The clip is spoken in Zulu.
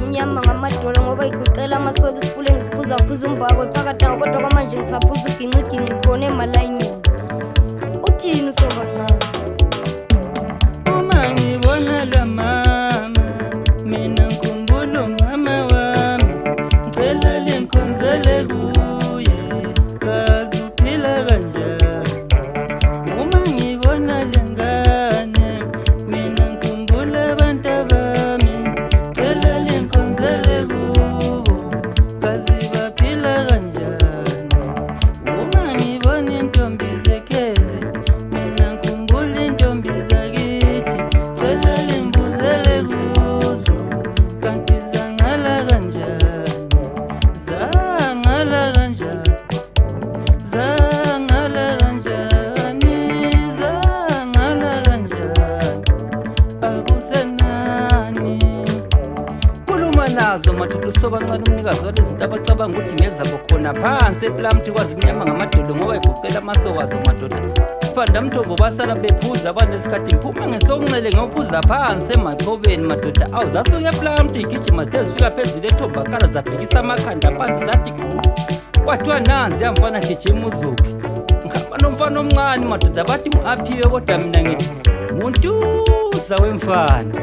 Mnyama ngamadolo ngoba iguqela amasoka isifule ngisiphuza phuza umbhako phakathi nawo kodwa kwamanje ngisaphuza uginqigi ngikone malayini uthini usobancane uma ngibona la mama mina ngikhumbula mama wami ngicela lenkonzele kuye kazi uphila kanjani uma ngibona lengane mina ngikhumbula abantu bami ngicela lenkonzele kubo kazi baphila kanjani uma ngibona intombi zekheze mina ngikhumbula intombi zakithi ngicela limbuzele kuzo kanti zangala kanjani zangala kanjani zangala kanjani zangala kanjani akusenani khuluma nazo mathuthu sobancane umnikazi walezinto abacabanga ukuthi ngezabo khona phansi ePlamthi kwazi mnyama ngamadolo ngoba igoqela amasokazo madoda banda mthombo basala bephuza abanesikhathi ngiphuma ngesokunxele ngiyophuza phansi emaqhobeni madoda awu zasuke ePlamthi igijima zithe zifika phezulu ethombakala zabhekisa amakhanda phansi zathi kwathiwa nanzi yamfana gijima uzuphi ngihamba nomfana omncane madoda bathi ngu-aphiwe kodwa mina ngithi muntuza wemfana